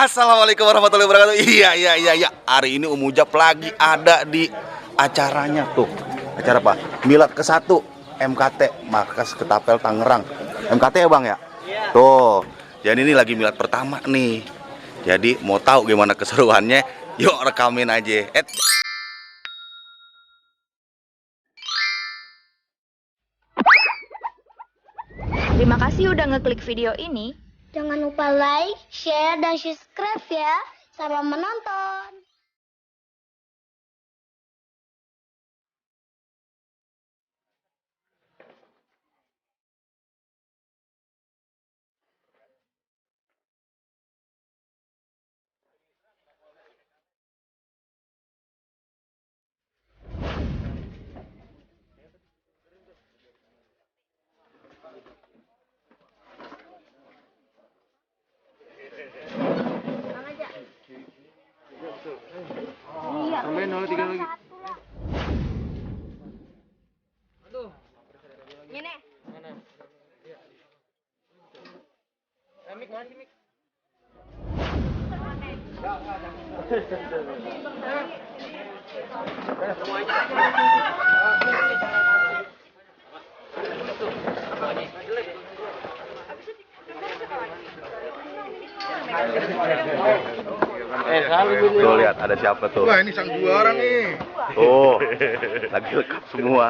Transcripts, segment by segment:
Assalamualaikum warahmatullahi wabarakatuh. Iya. Hari ini Umujab lagi ada di acaranya tuh. Acara apa? Milad ke-1 MKT Markas Ketapel Tangerang. MKT ya Bang ya? Iya. Tuh. Jadi ini lagi milad pertama nih. Jadi mau tahu gimana keseruannya? Yuk rekamin aja. Terima kasih udah ngeklik video ini. Jangan lupa like, share, dan subscribe ya. Selamat menonton. Sampai 03 lagi. Aduh. Ini. Mana? Iya. Mik mana sih, Mik? Tuh lihat ada siapa tuh? Wah, ini sang juara nih. Tuh, lagi lengkap semua.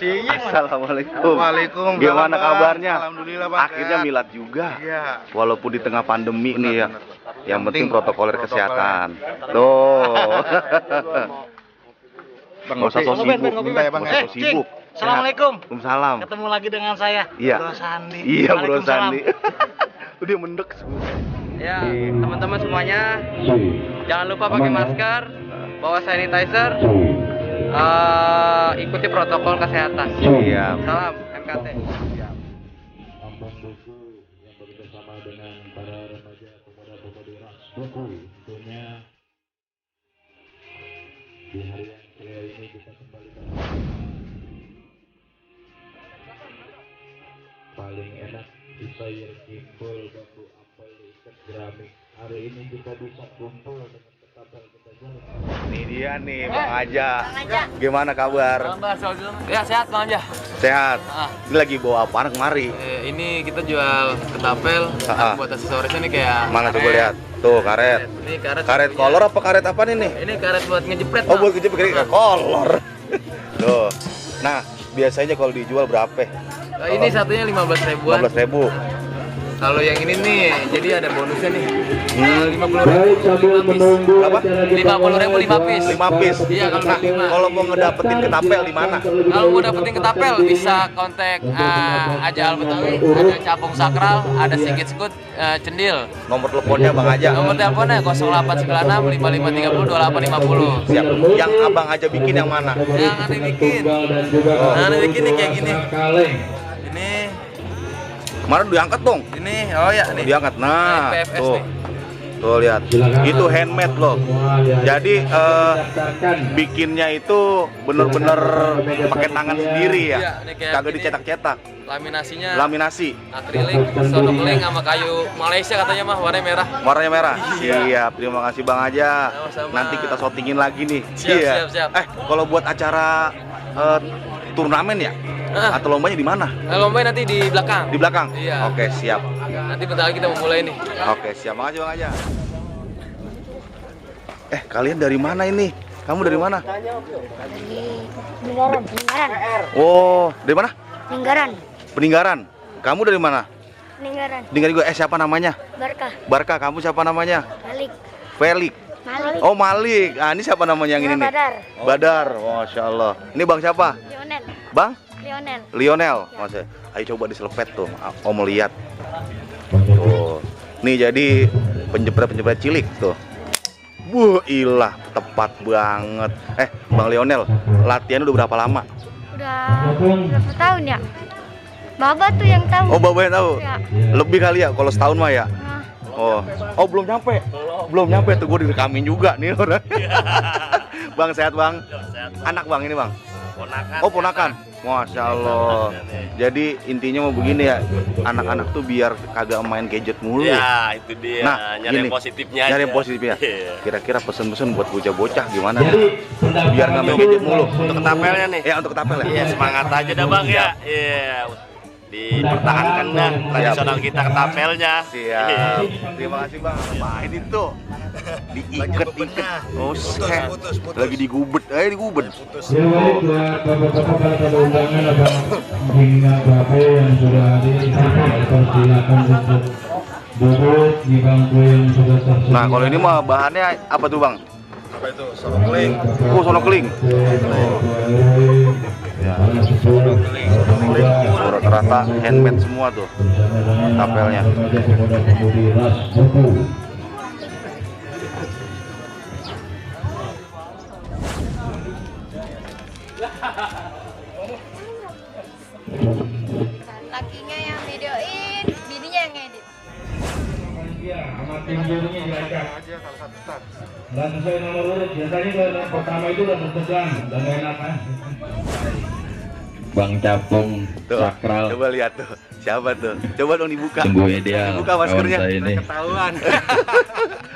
Assalamualaikum. Waalaikumsalam. Gimana kabarnya? Alhamdulillah Bang. Akhirnya milad juga. Iya. Walaupun di tengah pandemi nih ya. Yang penting protokoler protokol. kesehatan. Tuh. Bang, Nggak usah so sibuk. Minta ya Bang. Nggak usah so sibuk. Assalamualaikum. Waalaikumsalam. Ketemu lagi dengan saya, Iya. Bro Sandi. Iya, Bro Waalaikumsalam. Sandi. Tuh dia mendek semua. Ya, teman-teman semuanya, jangan lupa pakai masker, bawa sanitizer, ikuti protokol kesehatan. Iya. Salam MKT. Ambang Buku yang bekerjasama dengan para remaja pemuda-pemudi Ras Buku tentunya di hari yang ceria ini kita kembali paling enak dibayar kimpul bambu apel ikat keramik. Hari ini kita bisa kumpul dengan ketapel kita jalan. Ini dia nih Bang Aja. Gimana kabar? Ya, sehat Bang Aja. Sehat. Ah. Ini lagi bawa apaan kemari? Ini kita jual ketapel, Ah. buat aksesorisnya nih kayak Mana coba karet. lihat. Tuh karet. Ini karet. Karet kolor apa karet apa nih? Ini karet buat ngejepret. Oh Bang. buat kejepit karet kolor. Tuh. Nah biasanya kalau dijual berapa? Ini satunya 15.000-an. 15.000. Kalau yang ini nih, jadi ada bonusnya nih. 50.000. Baik, sambil menunggu Berapa? acara kita 50.000 5 mulai. piece. 5 piece. Iya, kalau Nah, lima. kalau mau ngedapetin ketapel di mana? Kalau mau dapetin ketapel bisa kontak Aja Al-Betawi, ada Capung Sakral, ada Sigit Skut, Cendil. Nomor teleponnya Bang Aja. Nomor teleponnya 0896 5530 2850. Siap. Yang Abang Aja bikin yang mana? Yang aneh bikin. Dan juga Nah, aneh bikin nih kayak gini. kaleng. Ini, Kemarin diangkat dong. oh ya nih. Diangkat. Nah, PFS tuh. nih. Tuh lihat. Itu handmade loh. Jadi Daftarkan. bikinnya itu bener-bener pakai tangan sendiri ya. Iya, ini kayak Kagak gini. dicetak-cetak. Laminasinya Laminasi. akrilik, sonokeling sama kayu Malaysia katanya mah warnanya merah. Warnanya merah. Iya. Siap. Terima kasih Bang Aja. Sama-sama. Nanti kita shootingin lagi nih. Siap, siap. Kalau buat acara turnamen ya? Ah. Atau lombanya di mana? Lomba nanti di belakang. Di belakang? Iya. Oke, siap. Nanti bentar lagi kita mau mulai nih. Oke, siap. Makasih Bang Aja. Kalian dari mana ini? Kamu dari mana? Peninggaran. Oh, dari mana? Peninggaran. Peninggaran. Kamu dari mana? Peninggaran. Peninggaran gue. Siapa namanya? Barkah. Barka. Kamu siapa namanya? Malik. Felix. Malik. Oh, Malik. Ah, ini siapa namanya yang ini nih? Badar. Badar. Masya Allah. Ini Bang siapa? Lionel. Bang? Lionel. Lionel. Masya. Ayo coba diselepet tuh. Om mau lihat. Tuh. Nih jadi penjepret-penjepret cilik tuh. Ilah, tepat banget. Bang Lionel, latihan udah berapa lama? Udah berapa tahun ya? Baba tuh yang tahu. Oh, Bapak yang tahu? Ya. Lebih kali ya, kalau setahun mah ya? Nah, Oh, belum nyampe? Belum nyampe, tuh gue direkamin juga nih orang. Bang, sehat Bang? Anak Bang ini Bang? ponakan. Oh, ponakan. Masya Allah. Jadi intinya mau begini ya, anak-anak tuh biar kagak main gadget mulu. Ya, itu dia. Nah, nyari gini, yang positifnya nyari aja. yang positifnya. Iya. Kira-kira pesen-pesen buat bocah-bocah gimana? Jadi Biar nggak main gadget mulu. Untuk ketapelnya nih. Ya, untuk ketapel ya. Iya, semangat aja dah Bang ya. Iya. Dipertahankan dah tradisional kita ketapelnya. Iya. Siap. Terima kasih Bang. Apain itu? Diikat-ikat. Oh, set. Lagi digubet. Digubet. Ya baik buat bapak-bapak para undangan Abang hingga bapak yang sudah hadir, silakan untuk duduk di bangku yang sudah tersedia. Nah, kalau ini mah bahannya apa tuh Bang? Apa itu? Sonokeling. Oh, sonokeling. Ya. Rata-rata handmade semua tuh tapelnya. Lakinya yang videoin, bininya yang ngedit. Amat tingginya dilacak. Dan sesuai nomor urut, biasanya kalau yang pertama itu udah bertegang dan enak kan. Bang Capung Tuh, Sakral. coba lihat tuh. Siapa tuh? Coba dong dibuka. Sungguh ideal. Buka maskernya. Kawan saya ini. Ketahuan.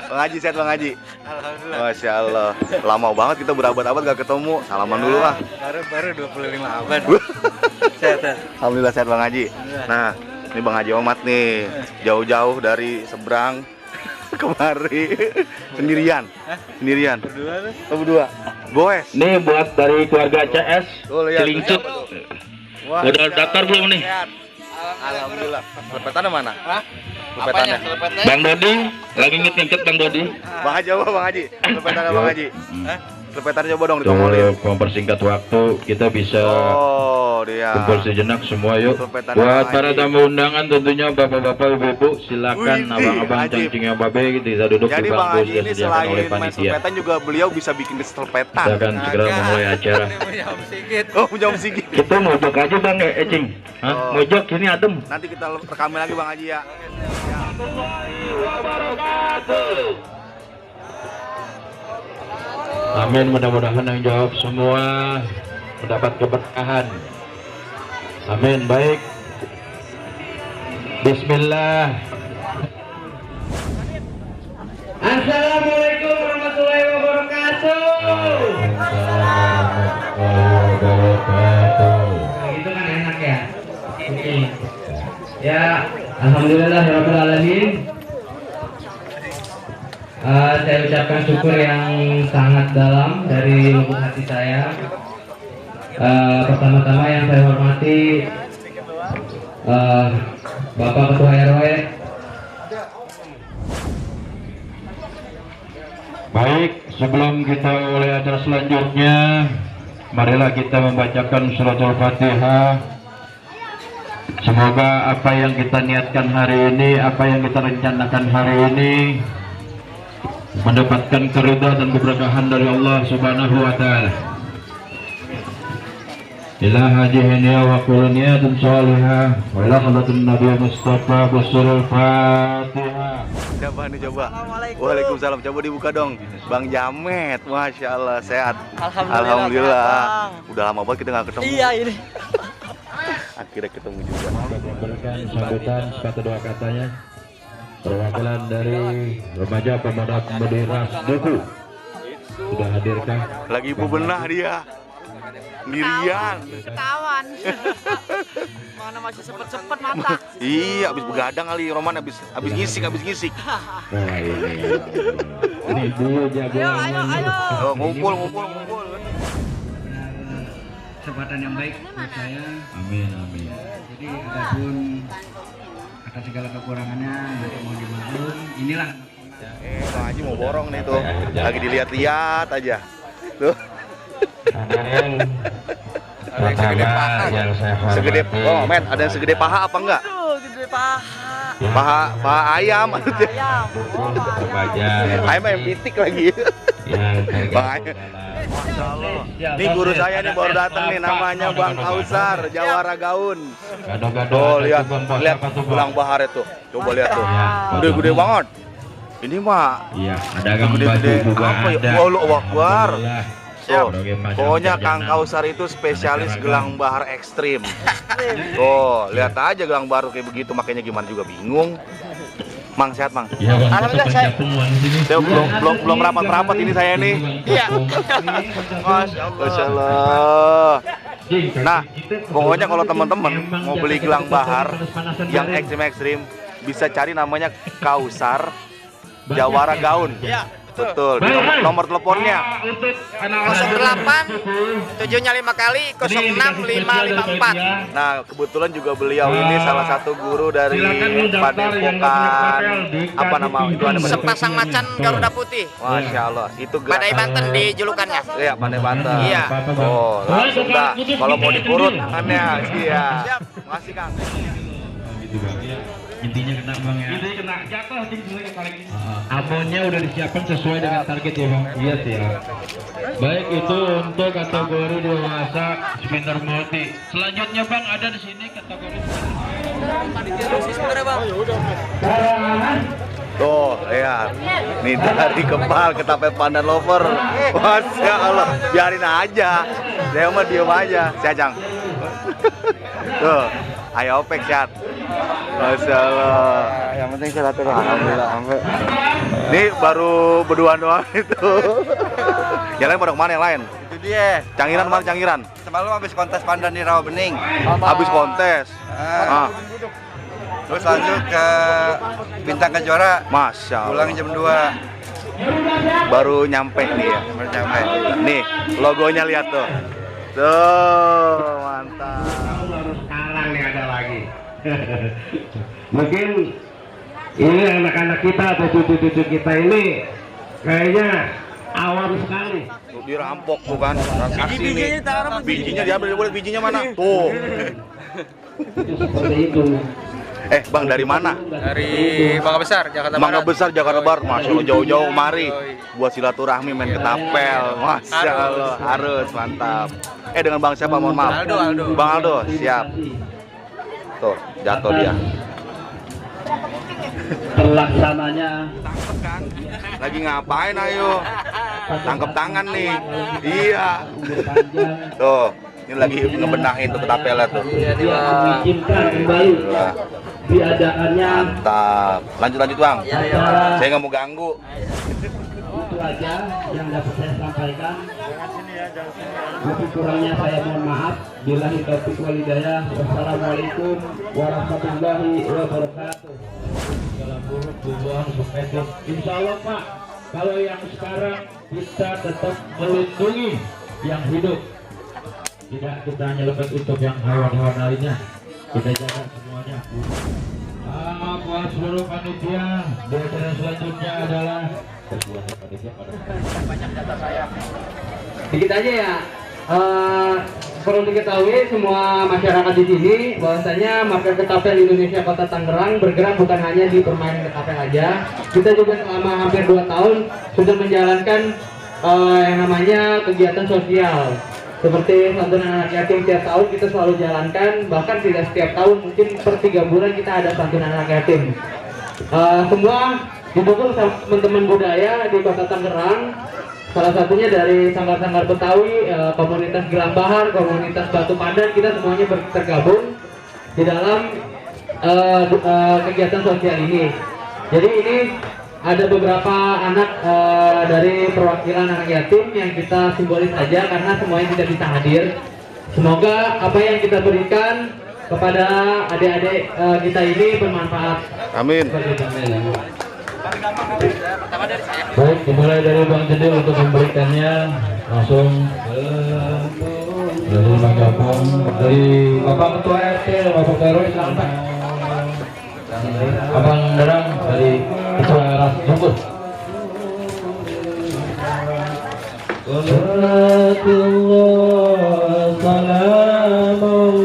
Bang Haji, sehat Bang Haji? Alhamdulillah. Masya Allah. Lama banget kita berabad-abad gak ketemu. Salaman dulu ah. Baru 25 abad. Sehat. Alhamdulillah sehat Bang Haji. Nah, ini Bang Haji Omat nih. Jauh-jauh dari seberang kemari. Sendirian. Sendirian. Berdua tuh. Oh, berdua. Goes. Nih buat dari keluarga CS Tuh, lihat. Cilingcut. Wah, Udah daftar belum nih? sehat. Alhamdulillah. Selepetannya mana? Hah? Selepetannya. Apanya? Selepetnya? Bang Dodi, lagi ngikut Bang Dodi. Bang Haji, coba Bang Haji. Selepetannya Bang Haji. Selepetannya coba dong ditongolin. Untuk mempersingkat waktu kita bisa Oh, dia. kumpul sejenak semua yuk. Selepetan Buat Bang para Haji. tamu undangan tentunya bapak-bapak ibu-ibu silakan Wih, abang-abang Haji. cangcingnya babe bisa duduk Jadi di Bang bangku Haji sudah ini disediakan selain oleh main panitia. selepetan juga beliau bisa bikin selepetan. Kita akan segera memulai acara. Punya Om Sigit. Oh, punya Om Sigit. Kita mojok aja bang ya, Ecing. Oh. Mojok ini adem. Nanti kita rekamin lagi Bang Haji ya. Amin, mudah-mudahan yang jawab semua mendapat keberkahan. Amin, baik. Bismillah. Assalamualaikum warahmatullahi wabarakatuh. Nah, itu kan enak ya. Oke. Ya, alhamdulillahirabbil alamin. Saya ucapkan syukur yang sangat dalam dari lubuk hati saya. Pertama-tama yang saya hormati Bapak Ketua RW. Baik, sebelum kita mulai acara selanjutnya, marilah kita membacakan suratul Fatihah. Semoga apa yang kita niatkan hari ini, apa yang kita rencanakan hari ini mendapatkan keridhaan dan keberkahan dari Allah Subhanahu wa taala. Ila hadihinya wa qulniyatun salihah wa ila halatun Nabi Mustafa basurul Fatihah. Siapa nih coba? Waalaikumsalam. Coba dibuka dong. Bang Jamet. Masya Allah sehat. Alhamdulillah, Udah lama banget kita nggak ketemu. Iya ini. Akhirnya ketemu juga. Berikan sambutan kata dua katanya. Perwakilan dari remaja pemuda pemudi Ras Duku sudah hadirkah? Lagi ibu benah dia. Sendirian. Kawan. Mana masih sepet-sepet mata. Iya, abis begadang kali Roman, abis ngisik. Nah ini dulu jagoan. Oh, ngumpul. Kesempatan yang baik buat saya. Amin. Jadi apapun atas segala kekurangannya nanti mau dimaklum. Inilah Bang Haji mau borong nih tuh. Lagi dilihat-lihat aja. Tuh. Pertama yang saya hormati. Segede, oh men, ada yang segede paha apa enggak? Aduh, gede paha. Paha ayam maksudnya. Ayam. Remaja Ayam yang pitik lagi. yang Bang Ayam. Masya Allah. Ini guru saya nih baru datang nih, namanya Bang Kausar, Jawara Gaun. Gado-gado. Oh lihat tulang bahar itu. Coba lihat tuh. Gede-gede banget. Ini mah Iya, ada gang baju gede-gede juga apa ya? ada. Allahu Akbar. Alhamdulillah. Tuh, pokoknya Kang Kausar itu spesialis gelang bahar ekstrim. Tuh, lihat aja gelang bahar kayak begitu, makanya gimana juga bingung. Mang, sehat Mang? Alhamdulillah saya belum rapat ini saya nih. Iya. Masya Allah. Nah, pokoknya kalau teman-teman mau beli gelang bahar yang ekstrim bisa cari namanya Kausar Jawara Gaun. Iya. Betul. Di nomor teleponnya 08 7-nya 5 kali 06554. Nah, kebetulan juga beliau ini salah satu guru dari Padepokan apa nama itu ada Sepasang macan Garuda Putih. Masya Allah, itu Padai Banten di julukannya. Iya, Padai Banten. Iya. Oh, langsung dah. Kalau mau dikurut tangannya, iya. Makasih Kang. Intinya kena bang ya. Intinya kena jatuh paling. Amonnya udah disiapkan sesuai dengan target ya bang. Iya sih ya. Baik itu untuk kategori dewasa spinner multi. Selanjutnya bang ada di sini kategori. Tuh, lihat. Nih dari kepal ketapel pandan lover. Masya Allah, biarin aja. Saya mah diem aja. Saya Jang. Tuh, ayo opek sehat. Masya Allah. Yang penting sehat terus. Alhamdulillah. Ini baru berdua doang itu. Yang lain pada kemana yang lain? Itu dia. Cangiran mana Cangiran? Semalam habis kontes pandan di Rawabening. Habis kontes. Ah. Terus lanjut ke Bintang Kejora. Masya Allah. Pulang jam 2. Baru nyampe nih ya. Baru nyampe. Nih, logonya lihat tuh. Tuh, mantap. Sekarang nih ada lagi. Mungkin ini anak-anak kita atau cucu-cucu kita ini kayaknya awam sekali. Tuh, dirampok tuh kan. Transaksi nih. Bijinya diambil, boleh bijinya mana? Tuh. Seperti itu. Bang dari mana? Dari Mangga Besar, Jakarta Mangga Barat. Besar, Jakarta Barat. Masya Allah, jauh-jauh mari buat silaturahmi main ketapel. Masya Allah, harus mantap. Dengan bang siapa? Mohon maaf. Aldo. Bang Aldo, siap. Tuh, jatuh dia. Pelaksananya Lagi ngapain ayo? Tangkep tangan nih. Iya. Tuh, ini lagi ngebenahin tuh ketapelnya tuh. mengizinkan kembali diadakannya. Mantap. Lanjut bang. Saya nggak mau ganggu. Itu aja yang dapat saya sampaikan. Lebih kurangnya saya mohon maaf. Billahi taufiq wal hidayah. Wassalamualaikum warahmatullahi wabarakatuh. Dalam buruk tujuan berkaitan. Insya Allah Pak, kalau yang sekarang kita tetap melindungi yang hidup. Tidak kita hanya lebih untuk yang hewan-hewan lainnya. Kita jaga semuanya. Buat seluruh panitia, di acara selanjutnya adalah banyak data saya. Dikit aja ya. Perlu diketahui semua masyarakat di sini bahwasanya Markas Ketapel Indonesia Kota Tangerang bergerak bukan hanya di permainan ketapel aja. Kita juga selama hampir 2 tahun sudah menjalankan yang namanya kegiatan sosial. Seperti santunan anak yatim tiap tahun kita selalu jalankan, bahkan tidak setiap tahun, mungkin per 3 bulan kita ada santunan anak yatim. Semua didukung sama teman-teman budaya di Kota Tangerang. Salah satunya dari sanggar-sanggar Betawi, komunitas Gelang Bahar, komunitas Batu Pandan, kita semuanya tergabung di dalam kegiatan sosial ini. Jadi ini ada beberapa anak dari perwakilan anak yatim yang kita simbolis aja karena semuanya tidak bisa hadir. Semoga apa yang kita berikan kepada adik-adik kita ini bermanfaat. Amin. Baik, dimulai dari Bang Jedil untuk memberikannya langsung dari Bang Gabung, dari Bapak Ketua RT, Bapak Terus sampai Abang Derang dari Ketua Ras Jungkut. Salatullah salamullah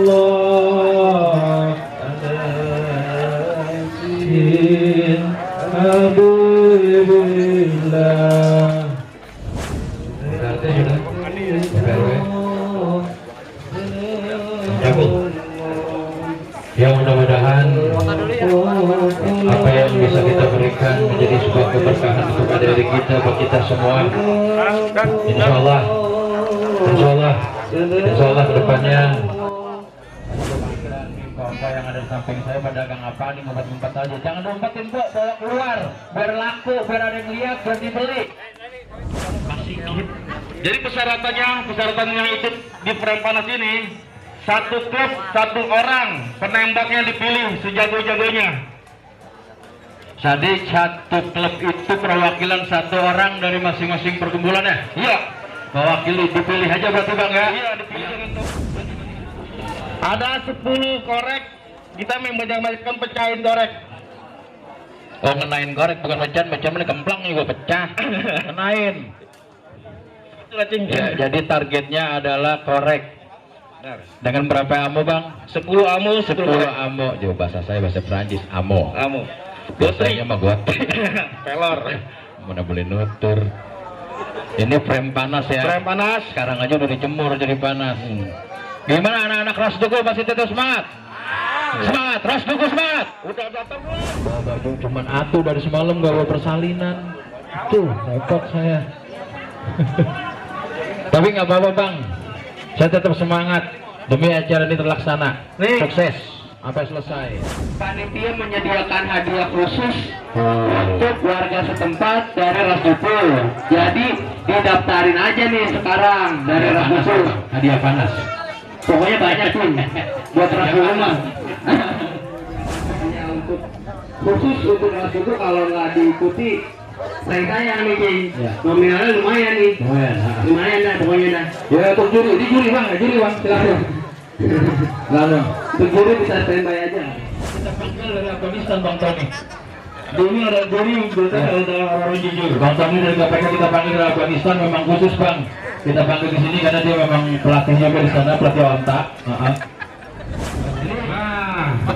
Habibillah. Ya mudah-mudahan apa yang bisa kita berikan menjadi sebuah keberkahan untuk adik-adik kita, buat kita semua. Insya Allah Insya Allah kedepannya bapak yang ada di samping saya pedagang apa nih ngumpet-ngumpet aja, jangan ngumpetin bu, bawa keluar biar laku, biar ada yang lihat, biar dibeli. Jadi persyaratan yang ikut di frame panas ini, satu klub, satu orang penembaknya dipilih sejago-jagonya. Jadi satu klub itu perwakilan satu orang dari masing-masing perkumpulannya. Iya. Mewakili, dipilih aja berarti bang ya? Iya, dipilih. Ada 10 korek, kita membanyak-banyakkan pecahin korek. Oh, ngenain korek bukan pecahin ini kemplang juga pecah. Kenain. Ya, jadi targetnya adalah korek. Dengan berapa amo bang? 10 amo. 10 amo. Jauh bahasa saya bahasa Perancis. Amo. Biasanya mah gua pelor. Mana boleh nutur. Ini frame panas ya. Frame panas. Sekarang aja udah dijemur jadi panas. Gimana anak-anak Rasduku masih tetap semangat? Semangat, Rasduku semangat. Udah datang belum? Bawa baju cuman atu dari semalam gak bawa persalinan. Tuh, repot saya. Tapi nggak apa-apa bang. Saya tetap semangat demi acara ini terlaksana. Sukses. Sampai selesai. Panitia menyediakan hadiah khusus untuk warga setempat dari Rasduku. Jadi didaftarin aja nih sekarang dari Rasduku. Hadiah panas. Pokoknya banyak tuh buat Rasduku. Untuk khusus untuk Rasduku kalau nggak diikuti sayang nih King. Nominalnya lumayan nih. Lumayan dah pokoknya dah. Ya untuk juri, ini juri bang, silakan. Lalu, juri bisa standby aja. Kita panggil dari Afghanistan Bang Tony. Dulu ada juri, ada orang jujur. Bang Tony dari KPK kita panggil dari Afghanistan memang khusus bang. Kita panggil di sini karena dia memang pelatihnya di sana, pelatih ontak.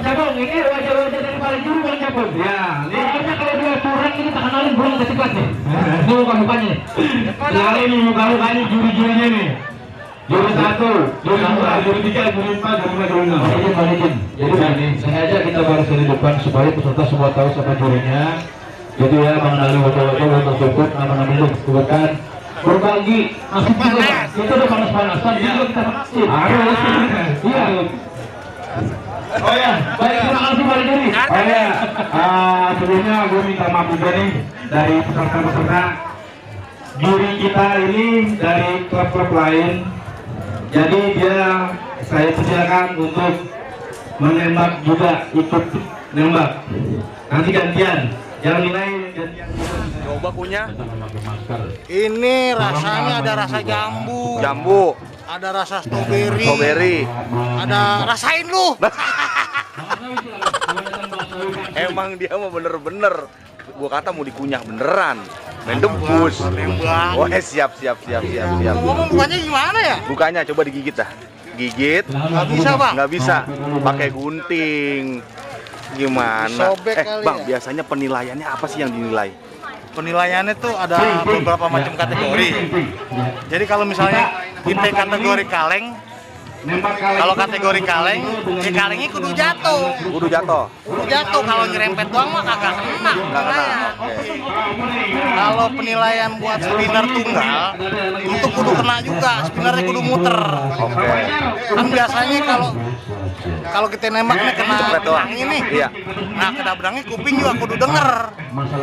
Cabang ini wajah-wajah dari para juri bang Cabang. Ya, ini kalau dia curang ini tak kenalin belum ke kelas nih. Ini muka-mukanya nih. Kenalin nih muka-mukanya juri-jurinya nih. Juri 1, juri 2, juri 3, juri 4, juri 5, juri 6. Jadi balikin. Jadi begini, sengaja kita baris dari depan supaya peserta semua tahu siapa jurinya. Jadi ya mengenali wajah-wajah untuk cukup nama-nama itu bukan berbagi asik juga. Itu udah panas-panasan. Jadi kita vaksin. Harus. Iya. Oh ya, baik terima kasih Pak Juri. Oh ya, sebelumnya gue minta maaf juga nih dari peserta-peserta. Juri kita ini dari klub-klub lain. Jadi saya sediakan untuk menembak juga, ikut nembak. Nanti gantian, yang nilai gantian. Coba punya. Ini rasanya ada rasa jambu. Ada rasa strawberry. Ada rasain lu. Emang dia mah bener-bener. Gua kata mau dikunyah beneran. Main debus. Oh, siap. Ngomong bukanya gimana ya? Bukanya coba digigit dah. Gigit. Nggak bisa bang. Nggak bisa. Pakai gunting. Gimana? Bang, ya? biasanya penilaiannya apa sih yang dinilai? Penilaiannya tuh ada beberapa macam kategori. Jadi kalau misalnya kita kategori kaleng, kalau kategori kaleng, kalengnya kudu jatuh. Kalau nyerempet doang mah kagak kena. Kalau penilaian buat spinner tunggal, itu kudu kena juga. Spinnernya kudu muter. Kan biasanya kalau kita nembaknya kena benang ini, nah kena benangnya kuping juga kudu denger.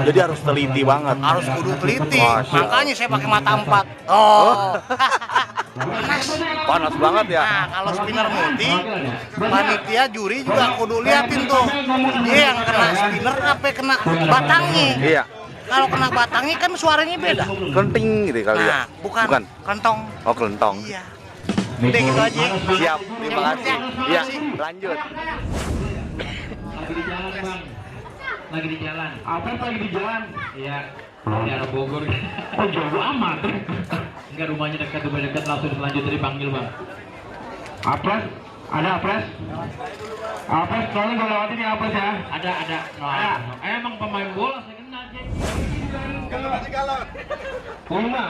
Jadi harus teliti banget. Harus kudu teliti. Makanya saya pakai mata 4. Oh. Panas banget ya. Nah, kalau spinner multi, panitia juri juga kudu liatin tuh. Dia yang kena spinner apa kena batangnya. Iya. Kalau kena batangnya kan suaranya beda. Kelenting gitu kali ya. Bukan. Kelentong. Oh, kelentong. Iya. Udah gitu aja. Siap, terima kasih. Iya, lanjut. Lagi di jalan. Apa lagi di jalan? Iya. Di arah Bogor. Oh, jauh amat. Enggak, rumahnya dekat langsung selanjutnya dipanggil bang. Apres? Ada apres? Apres, soalnya gue lewatin ya apres ya? Ada. Emang pemain bola saya kenal aja. Kalau. Lima.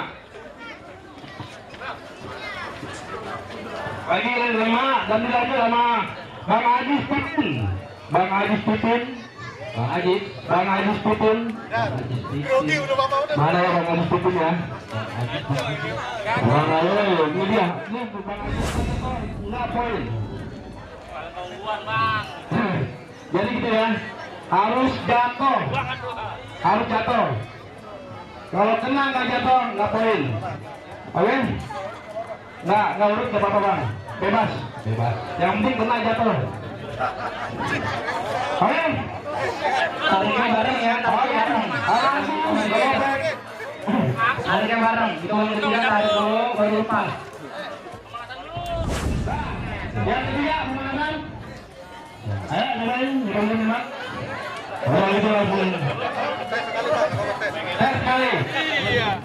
Lagi 5, ganti lagi sama Bang Ajis Putun. Bang Ajis Putun. Mana ya Bang Ajis Putun ya? Ini dia. Ini enggak poin. Jadi gitu ya. Harus jatuh. Harus jatuh. Kalau kena nggak jatuh, nggak poin. Oke? Nggak urut, nggak apa-apa bang. Bebas. Yang penting kena jatuh. Oke? Tariknya bareng ya. Bareng. Tariknya bareng. Itu yang ketiga tarik dulu, baru lepas. Yang ketiga pemanasan. Ayo, nyobain, nyobain. Oh, itu langsung. Tes sekali. Iya.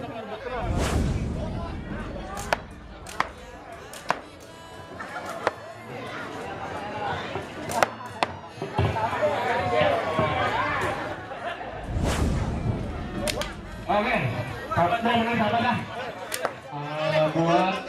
Oke, mau menang apa dah? Buat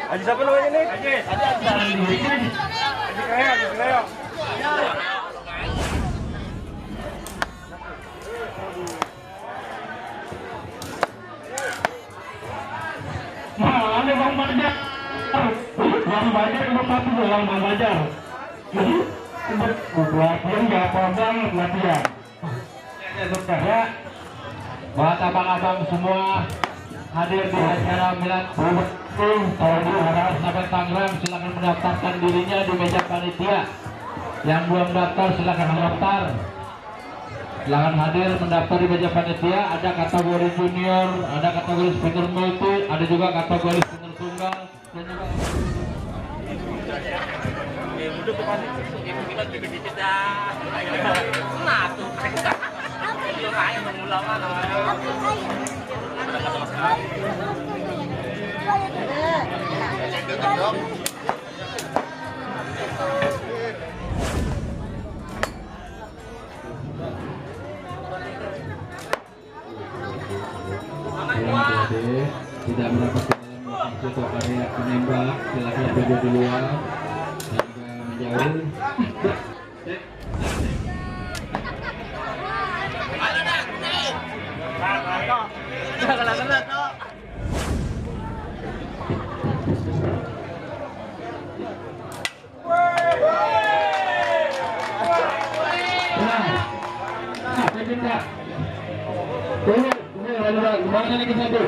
Haji siapa namanya nih? Haji Kreo. Ada Bang Bajar. Bang Bajar nomor 1 doang Bang Bajar. Latihan gak apa-apa latihan. Ya, buat abang-abang semua hadir di acara milad tahun 2019 Tangerang, silakan mendaftarkan dirinya di meja panitia. Yang belum daftar silakan mendaftar. Silakan hadir mendaftar di meja panitia. Ada kategori junior, ada kategori spinner multi, ada juga kategori spinner tunggal dan juga tidak mendapatkan dalam untuk area menembak, silakan berada di luar dan juga menjauh. Ini ke satu.